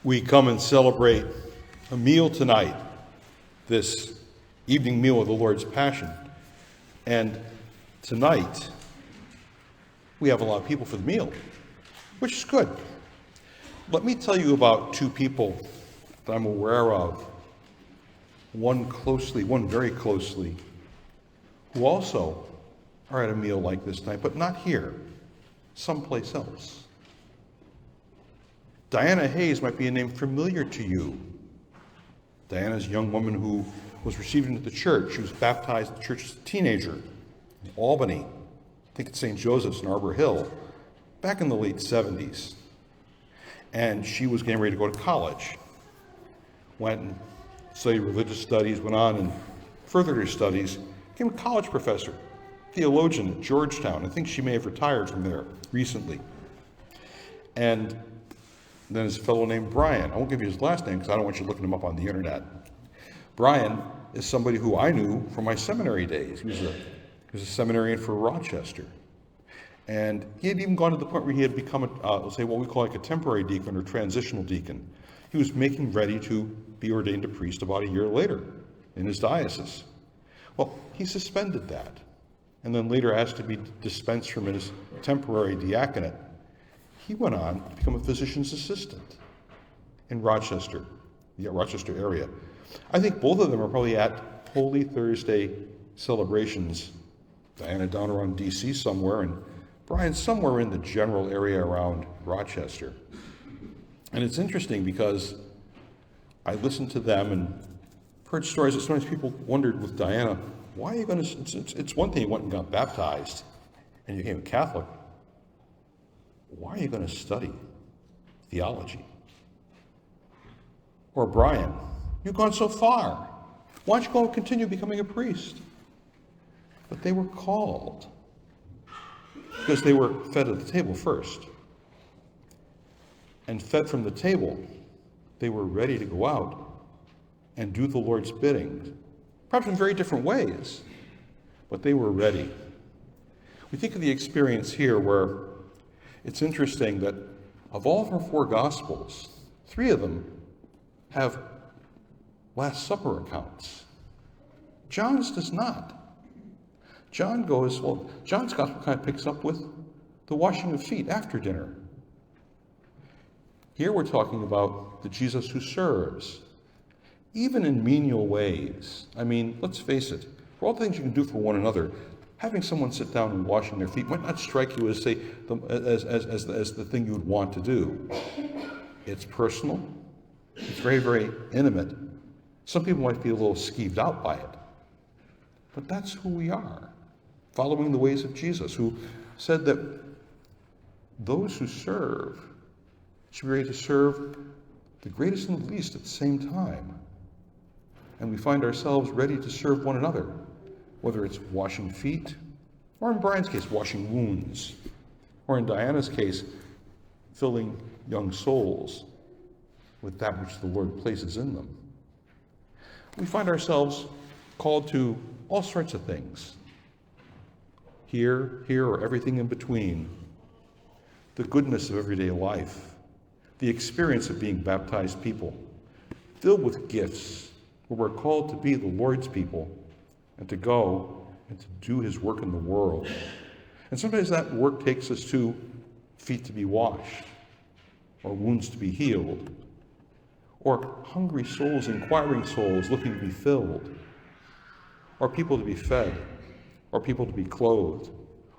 We come and celebrate a meal tonight, this evening meal of the Lord's Passion. And tonight, we have a lot of people for the meal, which is good. Let me tell you about two people that I'm aware of, one very closely, who also are at a meal like this tonight, but not here, someplace else. Diana Hayes might be a name familiar to you. Diana's a young woman who was received into the church. She was baptized in the church as a teenager in Albany, I think at St. Joseph's in Arbor Hill, back in the late 70s. And she was getting ready to go to college. Went and studied religious studies, went on and furthered her studies, became a college professor, theologian at Georgetown. I think she may have retired from there recently. And then his fellow named Brian. I won't give you his last name because I don't want you looking him up on the internet. Brian is somebody who I knew from my seminary days. He was a seminarian for Rochester. And he had even gone to the point where he had become, what we call like a temporary deacon or transitional deacon. He was making ready to be ordained a priest about a year later in his diocese. Well, he suspended that and then later asked to be dispensed from his temporary diaconate. He went on to become a physician's assistant in Rochester, the Rochester area. I think both of them are probably at Holy Thursday celebrations. Diana down around D.C. somewhere, and Brian somewhere in the general area around Rochester. And it's interesting because I listened to them and heard stories that sometimes people wondered with Diana, why are you going to, it's one thing you went and got baptized and you became a Catholic. Why are you going to study theology? Or Brian, you've gone so far. Why don't you go and continue becoming a priest? But they were called because they were fed at the table first. And fed from the table, they were ready to go out and do the Lord's bidding, perhaps in very different ways, but they were ready. We think of the experience here where it's interesting that of all of our four Gospels, three of them have Last Supper accounts. John's does not. John's Gospel kind of picks up with the washing of feet after dinner. Here we're talking about the Jesus who serves, even in menial ways. I mean, let's face it, for all the things you can do for one another, having someone sit down and washing their feet might not strike you as, say, as the thing you would want to do. It's personal. It's very, very intimate. Some people might be a little skeeved out by it. But that's who we are, following the ways of Jesus, who said that those who serve should be ready to serve the greatest and the least at the same time. And we find ourselves ready to serve one another, whether it's washing feet, or in Brian's case, washing wounds, or in Diana's case, filling young souls with that which the Lord places in them. We find ourselves called to all sorts of things. Here, or everything in between. The goodness of everyday life. The experience of being baptized people. Filled with gifts, where we're called to be the Lord's people and to go and to do his work in the world. And sometimes that work takes us to feet to be washed, or wounds to be healed, or hungry souls, inquiring souls looking to be filled, or people to be fed, or people to be clothed,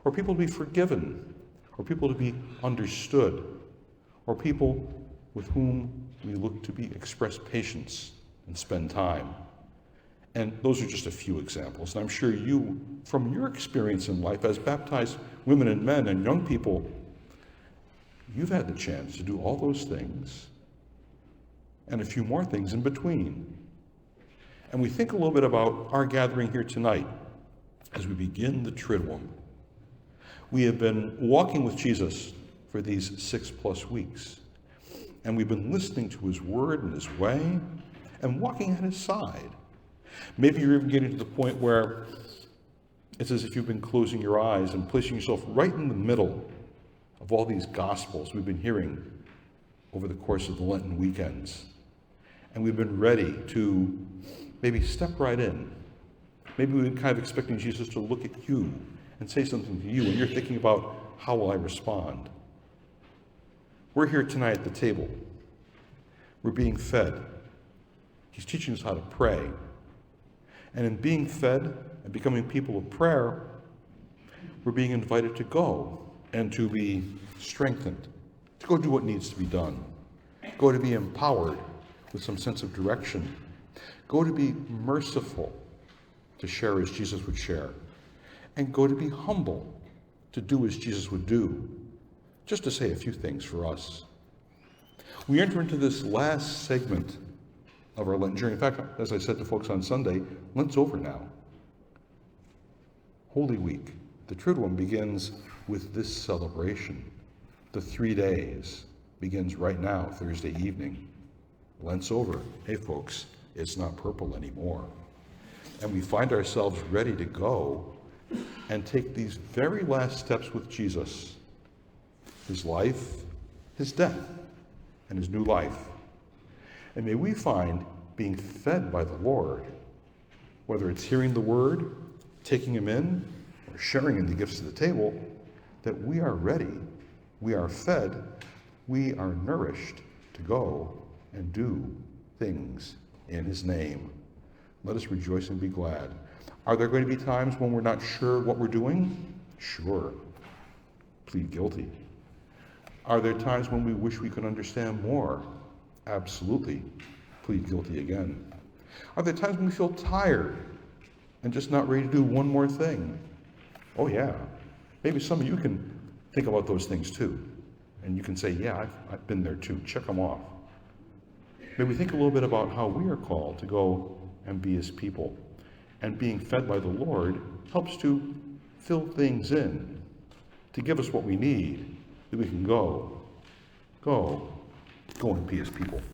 or people to be forgiven, or people to be understood, or people with whom we look to express patience and spend time. And those are just a few examples. And I'm sure you, from your experience in life as baptized women and men and young people, you've had the chance to do all those things and a few more things in between. And we think a little bit about our gathering here tonight as we begin the Triduum. We have been walking with Jesus for these 6+ weeks. And we've been listening to his word and his way and walking at his side. Maybe you're even getting to the point where it's as if you've been closing your eyes and placing yourself right in the middle of all these Gospels we've been hearing over the course of the Lenten weekends. And we've been ready to maybe step right in. Maybe we've been kind of expecting Jesus to look at you and say something to you, and you're thinking about, how will I respond? We're here tonight at the table. We're being fed. He's teaching us how to pray. And in being fed and becoming people of prayer, we're being invited to go and to be strengthened, to go do what needs to be done, go to be empowered with some sense of direction, go to be merciful, to share as Jesus would share, and go to be humble, to do as Jesus would do. Just to say a few things for us. We enter into this last segment of our Lenten journey. In fact, as I said to folks on Sunday, Lent's over now. Holy Week, the Triduum, begins with this celebration. The 3 days begins right now, Thursday evening. Lent's over. Hey folks, it's not purple anymore. And we find ourselves ready to go and take these very last steps with Jesus. His life, his death, and his new life. And may we find being fed by the Lord, whether it's hearing the word, taking him in, or sharing in the gifts of the table, that we are ready, we are fed, we are nourished to go and do things in his name. Let us rejoice and be glad. Are there going to be times when we're not sure what we're doing? Sure. Plead guilty. Are there times when we wish we could understand more? Absolutely. Plead guilty again. Are there times when we feel tired and just not ready to do one more thing? Oh yeah. Maybe some of you can think about those things too. And you can say, yeah, I've been there too. Check them off. Maybe think a little bit about how we are called to go and be his people. And being fed by the Lord helps to fill things in, to give us what we need, that we can go and be his people.